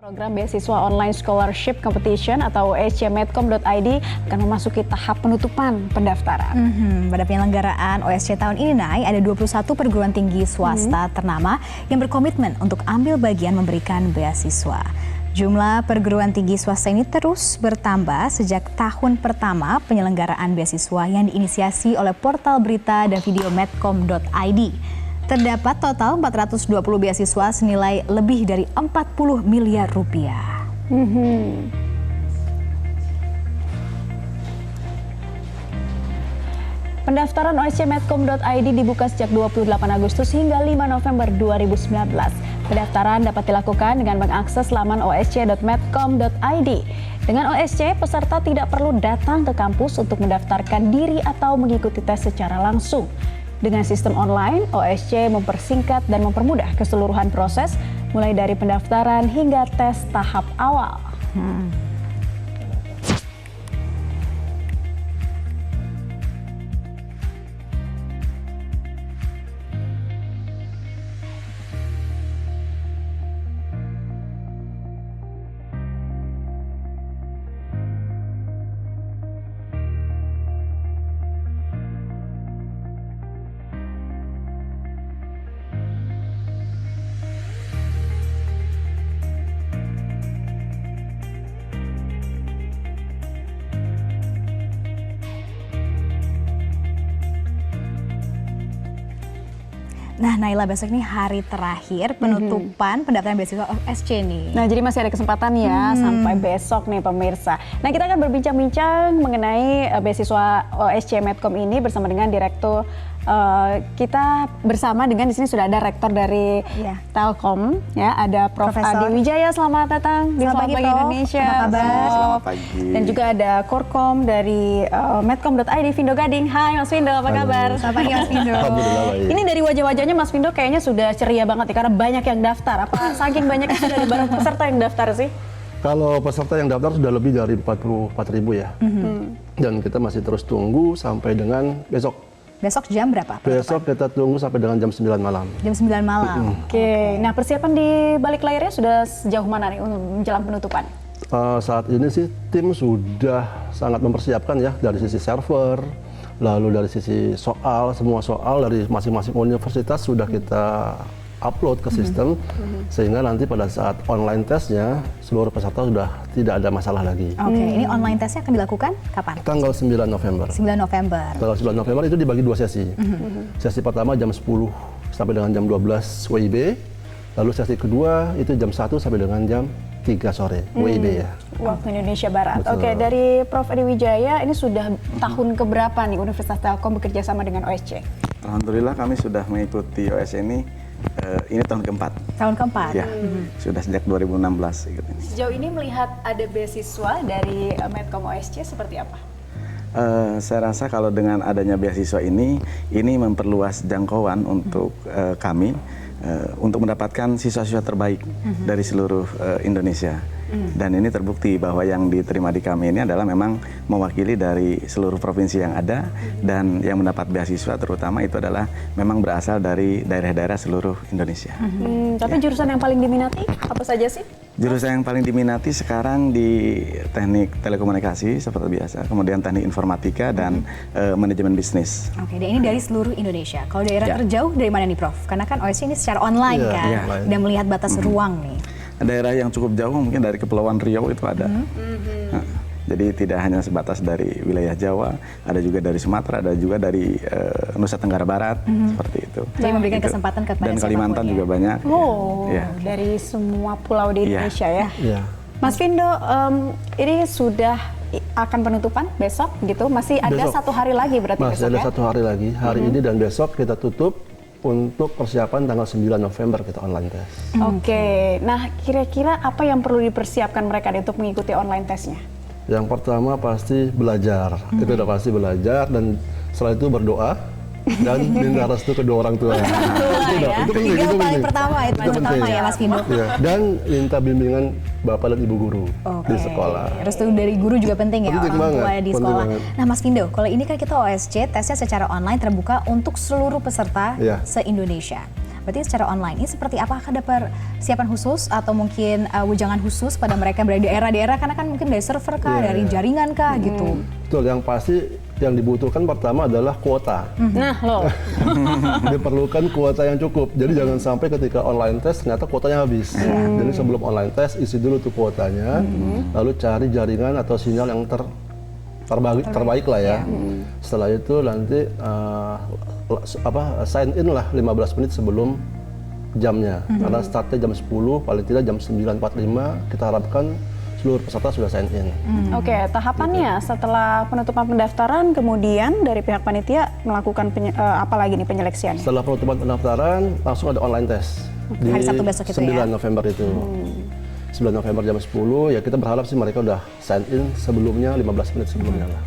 Program beasiswa online scholarship competition atau osc-medcom.id akan memasuki tahap penutupan pendaftaran. Pada penyelenggaraan OSC tahun ini ada 21 perguruan tinggi swasta ternama yang berkomitmen untuk ambil bagian memberikan beasiswa. Jumlah perguruan tinggi swasta ini terus bertambah sejak tahun pertama penyelenggaraan beasiswa yang diinisiasi oleh portal berita dan video medcom.id. Terdapat total 420 beasiswa senilai lebih dari 40 miliar rupiah. Pendaftaran osc-medcom.id dibuka sejak 28 Agustus hingga 5 November 2019. Pendaftaran dapat dilakukan dengan mengakses laman osc.medcom.id. Dengan OSC, peserta tidak perlu datang ke kampus untuk mendaftarkan diri atau mengikuti tes secara langsung. Dengan sistem online, OSC mempersingkat dan mempermudah keseluruhan proses, mulai dari pendaftaran hingga tes tahap awal. Nah, Naila, besok ini hari terakhir penutupan pendaftaran beasiswa OSC nih. Nah, jadi masih ada kesempatan ya sampai besok nih pemirsa. Nah, kita akan berbincang-bincang mengenai beasiswa OSC Medcom ini bersama dengan Direktur. Kita bersama dengan di sini sudah ada rektor dari Telkom, ya, ada Prof. Adi Wijaya. Selamat datang di Selamat Pagi Indonesia. Apa kabar? Selamat pagi. Dan juga ada Korkom dari medcom.id, Vindo Gading. Hai Mas Vindo, apa kabar? Selamat pagi Mas Vindo. Alhamdulillah baik. Ini dari wajah-wajahnya Mas Vindo kayaknya sudah ceria banget ya, karena banyak yang daftar. Apa saking banyaknya sudah ada barang peserta yang daftar sih? Kalau peserta yang daftar sudah lebih dari 44.000 ya. Dan kita masih terus tunggu sampai dengan besok. Besok jam berapa? Besok kita tunggu sampai dengan jam 9 malam. Jam 9 malam. Oke, nah persiapan di balik layarnya sudah sejauh mana nih untuk menjelang penutupan? Saat ini sih tim sudah sangat mempersiapkan ya, dari sisi server, lalu dari sisi soal, semua soal dari masing-masing universitas sudah kita upload ke sistem, sehingga nanti pada saat online tesnya seluruh peserta sudah tidak ada masalah lagi. Oke, ini online tesnya akan dilakukan kapan? Tanggal 9 November. 9 November. Tanggal 9 November itu dibagi dua sesi. Sesi pertama jam 10 sampai dengan jam 12 WIB, lalu sesi kedua itu jam 1 sampai dengan jam 3 sore WIB ya. Waktu Indonesia Barat. Betul. Oke, dari Prof. Adi Wijaya, ini sudah tahun keberapa nih Universitas Telkom bekerja sama dengan OSC? Alhamdulillah kami sudah mengikuti OSC ini tahun keempat. Tahun keempat? Ya, sudah sejak 2016. Gitu. Sejauh ini melihat ada beasiswa dari Medcom OSC seperti apa? Saya rasa kalau dengan adanya beasiswa ini memperluas jangkauan untuk kami untuk mendapatkan siswa-siswa terbaik dari seluruh Indonesia. Dan ini terbukti bahwa yang diterima di kami ini adalah memang mewakili dari seluruh provinsi yang ada, dan yang mendapat beasiswa terutama itu adalah memang berasal dari daerah-daerah seluruh Indonesia. Tapi jurusan yang paling diminati apa saja sih? Jurusan yang paling diminati sekarang di teknik telekomunikasi seperti biasa, kemudian teknik informatika dan manajemen bisnis. Oke, dan ini dari seluruh Indonesia. Kalau daerah terjauh dari mana nih Prof? Karena kan OSC ini secara online kan, dan melihat batas ruang nih. Daerah yang cukup jauh mungkin dari Kepulauan Riau itu ada. Nah, jadi tidak hanya sebatas dari wilayah Jawa, ada juga dari Sumatera, ada juga dari Nusa Tenggara Barat, seperti itu. Jadi memberikan kesempatan kepada dan Kalimantan juga banyak. Dari semua pulau di Indonesia ya. Mas Vindo, ini sudah akan penutupan besok gitu, masih ada Besok. 1 hari lagi berarti Masih besok ada ya? 1 hari lagi, hari ini dan besok kita tutup untuk persiapan tanggal 9 November kita online tes. Oke, nah kira-kira apa yang perlu dipersiapkan mereka untuk mengikuti online tesnya? Yang pertama pasti belajar, itu udah pasti belajar, dan setelah itu berdoa dan minta restu kedua orang tua. Itu penting, Tiga itu paling penting. pertama itu Itu pertama penting. ya Mas Vindo. Ya, dan minta bimbingan bapak dan ibu guru Oke. di sekolah. Restu dari guru juga penting ya, Penting orang tua banget, di penting sekolah. banget. Nah Mas Vindo, kalau ini kan kita OSC tesnya secara online terbuka untuk seluruh peserta Iya. se-Indonesia. Berarti secara online ini seperti apakah ada persiapan khusus atau mungkin wejangan khusus pada mereka yang berada di daerah-daerah, karena kan mungkin dari server kah, dari jaringan kah gitu. Betul, yang pasti yang dibutuhkan pertama adalah kuota. Nah loh, Diperlukan kuota yang cukup. Jadi jangan sampai ketika online test ternyata kuotanya habis. Jadi sebelum online test isi dulu tuh kuotanya, lalu cari jaringan atau sinyal yang terbaik lah ya. Setelah itu nanti sign in lah 15 menit sebelum jamnya. Karena startnya jam 10, paling tidak jam 9.45 kita harapkan seluruh peserta sudah sign in. Oke, tahapannya setelah penutupan pendaftaran, kemudian dari pihak panitia melakukan apa lagi nih penyeleksian? Setelah penutupan pendaftaran langsung ada online test di Hari Sabtu besok itu 9 ya? November itu. 9 November jam 10 ya, kita berharap sih mereka udah sign in sebelumnya 15 menit sebelumnya lah.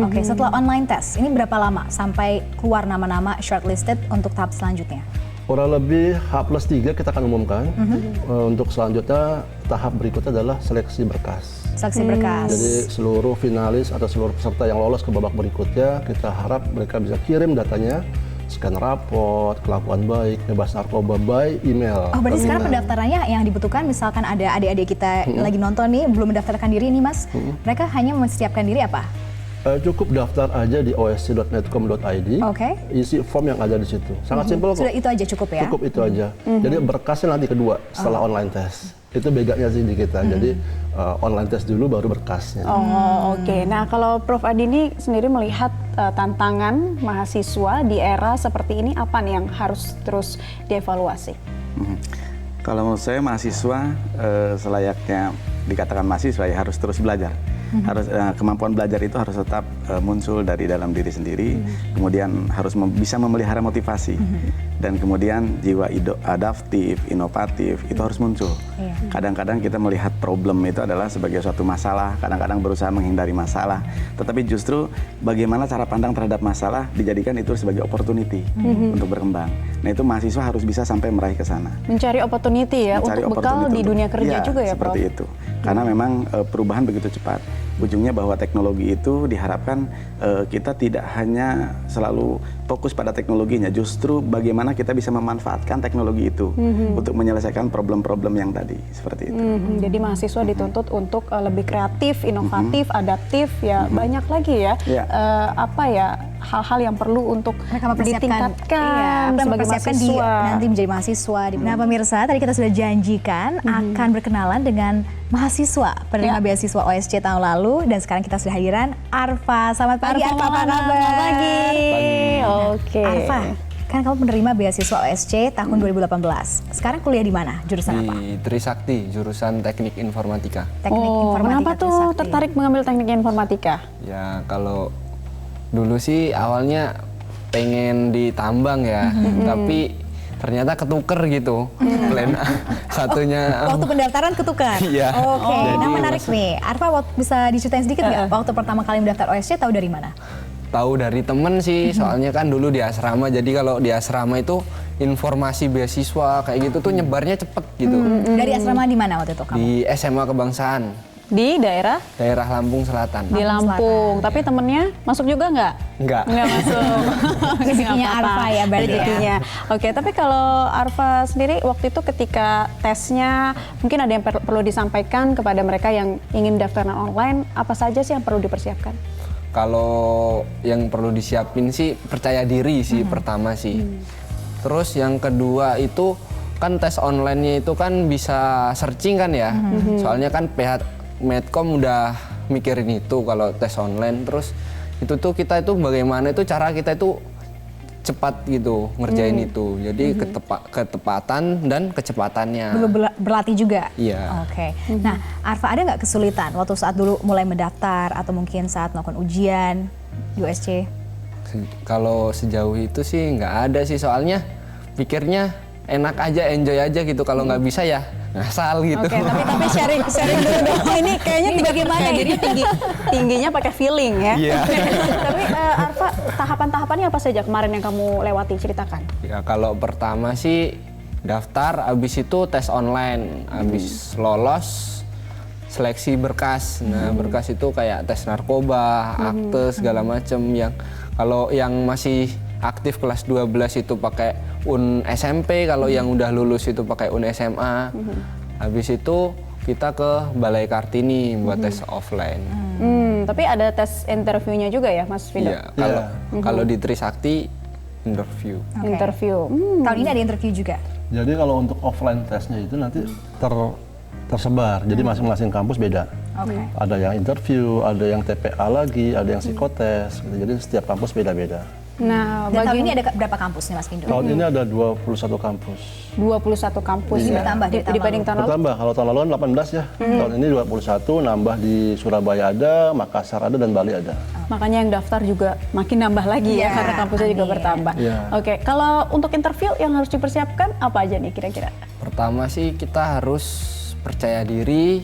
Oke, setelah online test ini berapa lama sampai keluar nama-nama shortlisted untuk tahap selanjutnya? Kurang lebih H+3 kita akan umumkan. Untuk selanjutnya tahap berikutnya adalah seleksi berkas. Seleksi berkas. Jadi seluruh finalis atau seluruh peserta yang lolos ke babak berikutnya, kita harap mereka bisa kirim datanya, scan raport, kelakuan baik, bebas narkoba by email. Oh, berarti sekarang pendaftarannya yang dibutuhkan, misalkan ada adik-adik kita lagi nonton nih, belum mendaftarkan diri nih Mas, mereka hanya mempersiapkan diri apa? Cukup daftar aja di osc.medcom.id, isi form yang ada di situ. Sangat simpel kok. Sudah itu aja cukup ya? Cukup itu aja. Jadi berkasnya nanti kedua setelah online test. Itu bedanya sih di kita. Jadi online test dulu baru berkasnya. Oh, oke. Nah, kalau Prof Adi ini sendiri melihat tantangan mahasiswa di era seperti ini apa nih yang harus terus dievaluasi? Kalau menurut saya mahasiswa selayaknya dikatakan mahasiswa ya harus terus belajar. Harus kemampuan belajar itu harus tetap muncul dari dalam diri sendiri, kemudian harus bisa memelihara motivasi, dan kemudian jiwa adaptif, inovatif itu harus muncul. Kadang-kadang kita melihat problem itu adalah sebagai suatu masalah, kadang-kadang berusaha menghindari masalah, tetapi justru bagaimana cara pandang terhadap masalah dijadikan itu sebagai opportunity untuk berkembang. Nah itu mahasiswa harus bisa sampai meraih ke sana. Mencari opportunity ya, Mencari untuk bekal di dunia kerja juga ya, Prof? Seperti itu. Karena memang perubahan begitu cepat. Ujungnya bahwa teknologi itu diharapkan kita tidak hanya selalu fokus pada teknologinya, justru bagaimana kita bisa memanfaatkan teknologi itu untuk menyelesaikan problem-problem yang tadi, seperti itu. Jadi mahasiswa dituntut untuk lebih kreatif, inovatif, adaptif, ya banyak lagi ya. Hal-hal yang perlu untuk ditingkatkan sebagai mahasiswa. Nanti menjadi mahasiswa. Nah pemirsa, tadi kita sudah janjikan akan berkenalan dengan mahasiswa penerima beasiswa OSC tahun lalu, dan sekarang kita sudah hadiran Arfa. Selamat pagi Arfa, apa kabar? Selamat pagi. Oke. Arfa, kan kamu penerima beasiswa OSC tahun 2018. Sekarang kuliah di mana? Jurusan apa? Di Trisakti, jurusan Teknik Informatika. Teknik Informatika. Kenapa tuh Trisakti. tertarik mengambil teknik informatika? Ya kalau dulu sih awalnya pengen di tambang ya, tapi ternyata ketuker gitu. Plan satunya. Waktu pendaftaran ketukar? Iya. Oke, nah Jadi menarik nih. Arfa bisa diceritain sedikit nggak waktu pertama kali mendaftar OSC tahu dari mana? Tahu dari temen sih, soalnya kan dulu di asrama, jadi kalau di asrama itu informasi beasiswa kayak gitu tuh nyebarnya cepet gitu. Dari asrama di mana waktu itu kamu? Di SMA Kebangsaan, Di daerah? daerah Lampung Selatan. Di Lampung. Tapi temennya masuk juga nggak? Enggak. Nggak masuk. Rezekinya Nggak apa-apa. Arfa ya berarti ya? Rezekinya. Oke, tapi kalau Arfa sendiri waktu itu ketika tesnya, mungkin ada yang perlu disampaikan kepada mereka yang ingin daftaran online, apa saja sih yang perlu dipersiapkan? Kalau yang perlu disiapin sih percaya diri sih pertama sih. Terus yang kedua itu kan tes online-nya itu kan bisa searching kan ya. Soalnya kan pihak Medcom udah mikirin itu kalau tes online. Terus itu tuh kita itu bagaimana itu cara kita itu cepat gitu ngerjain itu. Jadi ketepatan dan kecepatannya. Berlatih juga? Iya. Oke. Nah, Arfa ada nggak kesulitan waktu saat dulu mulai mendaftar atau mungkin saat melakukan ujian di USC? Kalau sejauh itu sih nggak ada sih, soalnya pikirnya enak aja, enjoy aja gitu. Kalau nggak bisa ya ngasal gitu. Oke, tapi sharing dulu dong. Ini kayaknya bagaimana? Jadi tingginya pakai feeling ya. Iya. Tapi Arfa, tahapan-tahapannya apa saja kemarin yang kamu lewati, ceritakan? Ya kalau pertama sih daftar, abis itu tes online, abis lolos seleksi berkas. Nah berkas itu kayak tes narkoba, akte segala macem, yang kalau yang masih aktif kelas 12 itu pakai UN SMP, kalau yang udah lulus itu pakai UN SMA. Habis itu kita ke Balai Kartini buat tes offline. Tapi ada tes interviewnya juga ya, Mas Fido? Iya, kalau di Trisakti interview. Oke. Interview. Tahun ini ada interview juga. Jadi kalau untuk offline tesnya itu nanti tersebar. Jadi masing-masing kampus beda. Oke. Ada yang interview, ada yang TPA lagi, ada yang psikotes. Gitu. Jadi setiap kampus beda-beda. Nah, Dan tahun bagi ini ada berapa kampus nih Mas Fido? Tahun ini ada 21 kampus. 21 kampus Ini ya. bertambah dari tahun dibanding tahun lalu. Bertambah, kalau tahun lalu kan 18 ya. Tahun ini 21, nambah di Surabaya ada, Makassar ada, dan Bali ada. Makanya yang daftar juga makin nambah lagi ya, Iya, karena kampusnya juga amin. bertambah. Iya. Oke, kalau untuk interview yang harus dipersiapkan apa aja nih kira-kira? Pertama sih kita harus percaya diri.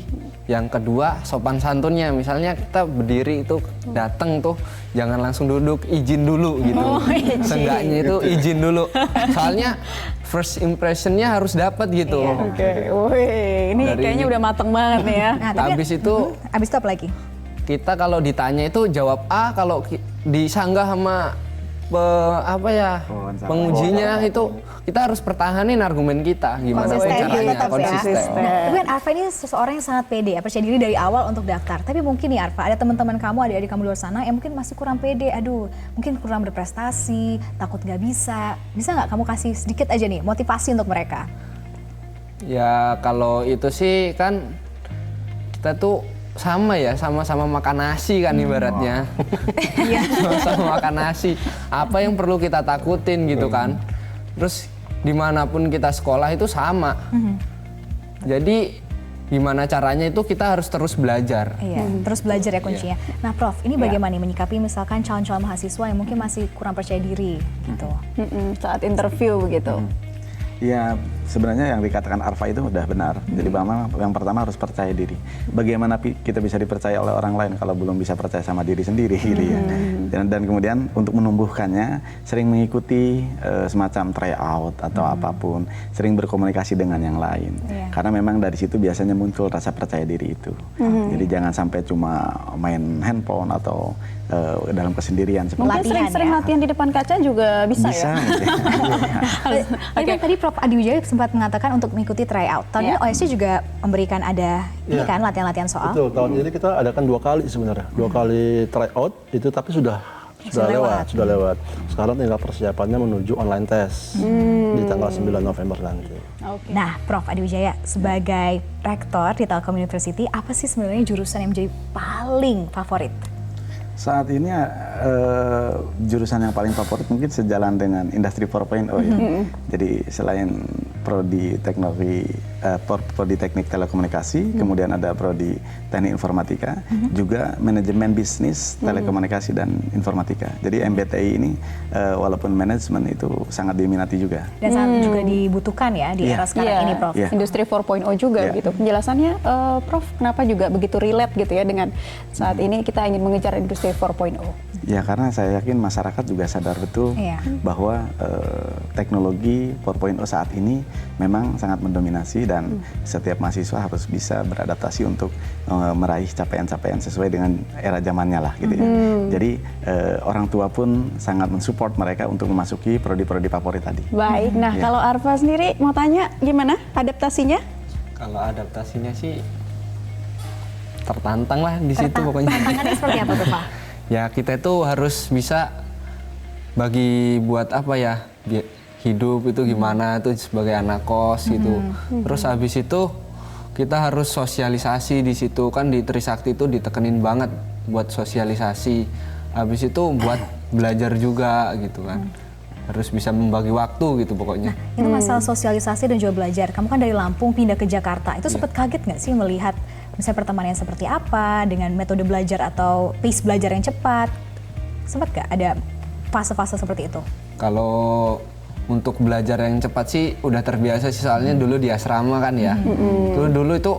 Yang kedua sopan santunnya, misalnya kita berdiri itu datang tuh jangan langsung duduk, izin dulu gitu. izin. Seenggaknya itu izin dulu. Soalnya first impressionnya harus dapat gitu. Oke, wih, ini Dari kayaknya ini. udah mateng banget nih ya. Nah, tapi Habis itu Abis itu apa lagi? kita kalau ditanya itu jawab A, kalau disanggah sama pengujinya itu kita harus pertahanin argumen kita gimana pun Konsisten, caranya, tetap ya. konsisten. Nah, tapi kan Arfa ini seseorang yang sangat pede, percaya diri dari awal untuk daftar. Tapi mungkin nih Arfa, ada teman-teman kamu, adik-adik kamu di luar sana yang mungkin masih kurang pede. Aduh, mungkin kurang berprestasi, takut nggak bisa. Bisa nggak kamu kasih sedikit aja nih motivasi untuk mereka? Ya kalau itu sih kan kita tuh sama-sama makan nasi kan ibaratnya. Sama-sama makan nasi. Apa yang perlu kita takutin gitu kan. Terus dimanapun kita sekolah itu sama. Jadi gimana caranya itu kita harus terus belajar. Iya, terus belajar ya kuncinya. Nah Prof, ini bagaimana nih menyikapi misalkan calon-calon mahasiswa yang mungkin masih kurang percaya diri gitu? Saat interview begitu. Ya, sebenarnya yang dikatakan Arfa itu udah benar. Jadi yang pertama harus percaya diri. Bagaimana kita bisa dipercaya oleh orang lain kalau belum bisa percaya sama diri sendiri gitu ya. Dan kemudian untuk menumbuhkannya sering mengikuti semacam tryout atau apapun, sering berkomunikasi dengan yang lain. Karena memang dari situ biasanya muncul rasa percaya diri itu. Jadi jangan sampai cuma main handphone atau dalam kesendirian seperti Mungkin Latihan sering-sering ya. latihan di depan kaca juga bisa ya? Tapi kan tadi Prof Adi Wijaya sempat mengatakan untuk mengikuti tryout. Tahun ini OSC juga memberikan ada ini kan latihan-latihan soal. Betul, tahun ini kita adakan 2 kali sebenarnya. 2 kali tryout itu tapi sudah lewat. Sekarang tinggal persiapannya menuju online test di tanggal 9 November nanti. Nah, Prof Adi Wijaya sebagai rektor di Telkom University, apa sih sebenarnya jurusan yang menjadi paling favorit? Saat ini jurusan yang paling favorit mungkin sejalan dengan industri 4.0 ya. Jadi selain prodi teknologi, prodi teknik telekomunikasi, kemudian ada prodi teknik informatika, juga manajemen bisnis telekomunikasi dan informatika. Jadi MBTI ini walaupun manajemen itu sangat diminati juga. Dan sangat juga dibutuhkan ya di era sekarang ini, Prof. Industri 4.0 juga gitu. Penjelasannya, Prof, kenapa juga begitu relate gitu ya dengan saat ini kita ingin mengejar industri 4.0? Ya karena saya yakin masyarakat juga sadar betul bahwa teknologi 4.0 saat ini memang sangat mendominasi dan setiap mahasiswa harus bisa beradaptasi untuk meraih capaian-capaian sesuai dengan era zamannya lah gitu ya. Jadi orang tua pun sangat mensupport mereka untuk memasuki prodi-prodi favorit tadi. Baik, nah kalau Arfa sendiri mau tanya gimana adaptasinya? Kalau adaptasinya sih tertantang lah di situ pokoknya. Tantangannya seperti apa tuh, Pak? Ya kita itu harus bisa buat apa ya, hidup itu gimana tuh sebagai anak kos gitu. Terus habis itu kita harus sosialisasi di situ, kan di Trisakti itu ditekenin banget buat sosialisasi. Habis itu buat belajar juga gitu kan. Harus bisa membagi waktu gitu pokoknya. Nah, itu masalah sosialisasi dan juga belajar. Kamu kan dari Lampung pindah ke Jakarta. Itu sempat kaget nggak sih melihat misalnya pertemanannya seperti apa dengan metode belajar atau pace belajar yang cepat? Sempat nggak ada fase-fase seperti itu? Kalau untuk belajar yang cepat sih udah terbiasa sih, soalnya dulu di asrama kan ya. Dulu itu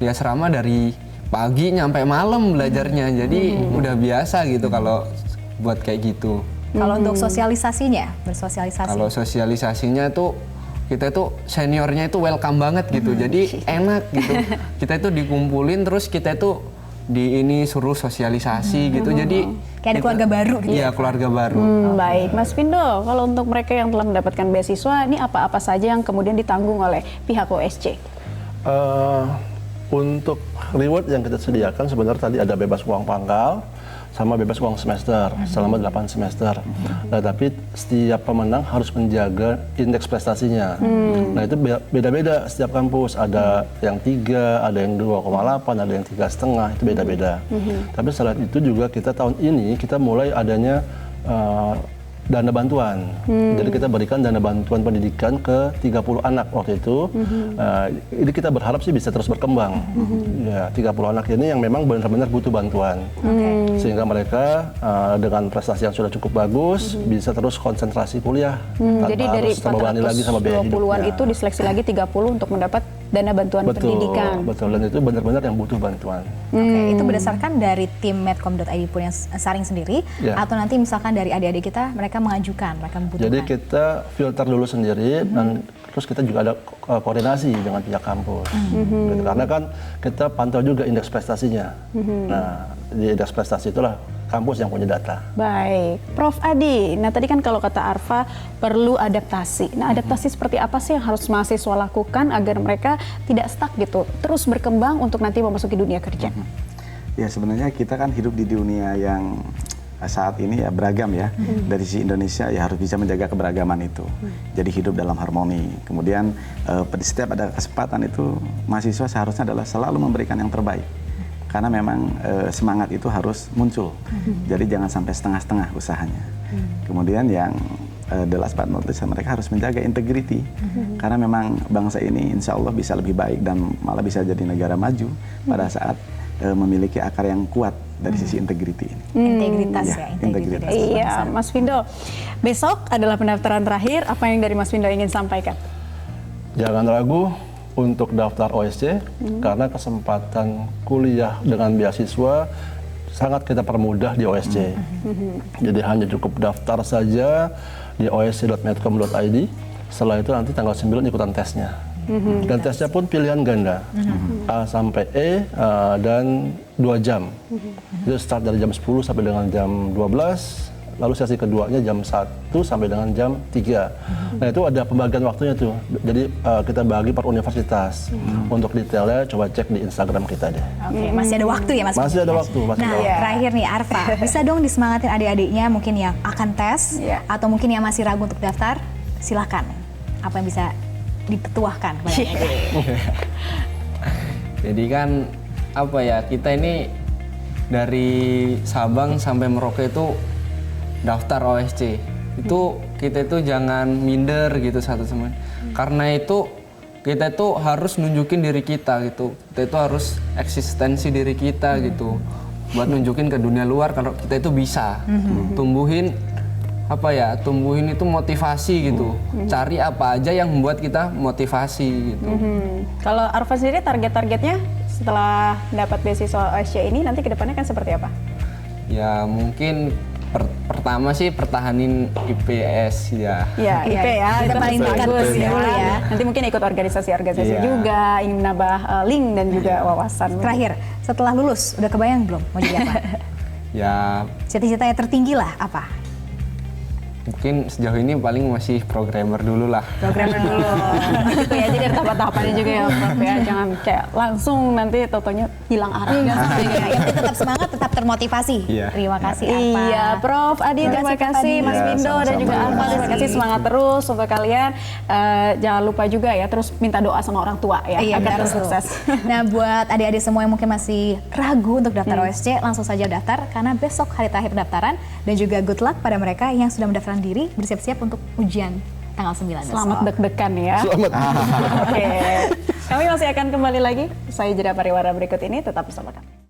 di asrama dari pagi nyampe malam belajarnya. Jadi udah biasa gitu kalau buat kayak gitu. Kalau untuk sosialisasinya, bersosialisasi? Kalau sosialisasinya tuh kita itu seniornya itu welcome banget gitu, jadi enak gitu. Kita itu dikumpulin terus kita itu di ini suruh sosialisasi gitu. Jadi Kayak ada keluarga baru gitu. Iya, keluarga baru. Baik, Mas Vindo, kalau untuk mereka yang telah mendapatkan beasiswa, ini apa-apa saja yang kemudian ditanggung oleh pihak OSC? Untuk reward yang kita sediakan sebenarnya tadi ada bebas uang pangkal sama bebas uang semester selama 8 semester. Nah, tapi setiap pemenang harus menjaga indeks prestasinya. Nah, itu beda-beda setiap kampus. Ada yang 3, ada yang 2,8, ada yang 3,5, itu beda-beda. Tapi selain itu juga kita tahun ini kita mulai adanya dana bantuan. Jadi kita berikan dana bantuan pendidikan ke 30 anak waktu itu. Ini kita berharap sih bisa terus berkembang. Ya, 30 anak ini yang memang benar-benar butuh bantuan. Sehingga mereka dengan prestasi yang sudah cukup bagus bisa terus konsentrasi kuliah. Jadi dari harus terbebani lagi sama biaya 420-an hidupnya. itu diseleksi lagi 30 untuk mendapat dana bantuan pendidikan. Betul, dan itu benar-benar yang butuh bantuan. Oke, itu berdasarkan dari tim medcom.id pun yang saring sendiri, Ya. atau nanti misalkan dari adik-adik kita, mereka mengajukan, mereka membutuhkan. Jadi kita filter dulu sendiri dan terus kita juga ada koordinasi dengan pihak kampus. Gitu. Karena kan kita pantau juga indeks prestasinya. Nah, di indeks prestasi itulah kampus yang punya data. Baik, Prof. Adi. Nah, tadi kan kalau kata Arfa perlu adaptasi. Nah, adaptasi seperti apa sih yang harus mahasiswa lakukan agar mereka tidak stuck gitu, terus berkembang untuk nanti memasuki dunia kerja? Ya, sebenarnya kita kan hidup di dunia yang saat ini ya beragam ya. Dari sisi Indonesia ya harus bisa menjaga keberagaman itu. Jadi hidup dalam harmoni. Kemudian setiap ada kesempatan itu mahasiswa seharusnya adalah selalu memberikan yang terbaik. Karena memang semangat itu harus muncul. Jadi jangan sampai setengah-setengah usahanya. Kemudian yang the last but not least, mereka harus menjaga integrity. Karena memang bangsa ini insya Allah bisa lebih baik dan malah bisa jadi negara maju pada saat memiliki akar yang kuat dari sisi integrity ini. Integritas Ya, ya, integritas. Iya, Mas Vindo. Besok adalah pendaftaran terakhir. Apa yang dari Mas Vindo ingin sampaikan? Jangan ragu untuk daftar OSC karena kesempatan kuliah dengan beasiswa sangat kita permudah di OSC. Jadi hanya cukup daftar saja di osc.medcom.id. Setelah itu nanti tanggal 9 ikutan tesnya. Dan tesnya pun pilihan ganda. A sampai E dan 2 jam. Itu start dari jam 10 sampai dengan jam 12. Lalu sesi keduanya jam 1 sampai dengan jam 3. Nah, itu ada pembagian waktunya tuh. Jadi kita bagi per universitas. Untuk detailnya coba cek di Instagram kita deh. Oke, masih ada waktu ya Mas? Masih ada waktu. Masih Nah, ada waktu. terakhir nih Arfa, bisa dong disemangatin adik-adiknya mungkin yang akan tes, Iya. atau mungkin yang masih ragu untuk daftar, silakan. Apa yang bisa dipetuahkan kepada adik-adik? Jadi kan apa ya, kita ini dari Sabang sampai Merauke itu daftar OSC. Itu kita itu jangan minder gitu satu sama lain. Karena itu kita itu harus nunjukin diri kita gitu. Kita itu harus eksistensi diri kita gitu. Buat nunjukin ke dunia luar kalau kita itu bisa. Tumbuhin apa ya? Tumbuhin itu motivasi gitu. Cari apa aja yang membuat kita motivasi gitu. Kalau Arfa sendiri target-targetnya setelah dapat beasiswa OSC ini nanti kedepannya kan seperti apa? Ya mungkin pertama sih pertahanin IPS ya. Ya, IP ya, Kita itu paling harus dekat bagus dulu ya. Nanti mungkin ikut organisasi-organisasi Iya. juga, ingin menambah link dan juga wawasan. Terakhir, setelah lulus, udah kebayang belum mau jadi apa? Ya Cita-cita yang tertinggi lah apa? mungkin sejauh ini paling masih programmer dulu lah. Programmer dulu. Gitu ya, jadi ada tahap-tahapannya juga ya, Prof ya. Jangan kayak langsung nanti totonya hilang arah. Yang penting tetap semangat, tetap termotivasi. Iya. Terima kasih Arfa. Iya, Prof. Adi, terima kasih. Mas Ya, Vindo dan sama-sama. juga Arfa, terima kasih. Semangat terus untuk kalian. Jangan lupa juga ya, terus minta doa sama orang tua ya, Iya, agar betul. sukses. Nah, buat adik-adik semua yang mungkin masih ragu untuk daftar OSC, langsung saja daftar karena besok hari terakhir pendaftaran, dan juga good luck pada mereka yang sudah mendaftarkan diri bersiap-siap untuk ujian tanggal 9 besok. Selamat deg-degan ya. Selamat. Oke. Kami masih akan kembali lagi. Saya jeda pariwara berikut ini, tetap bersama kami.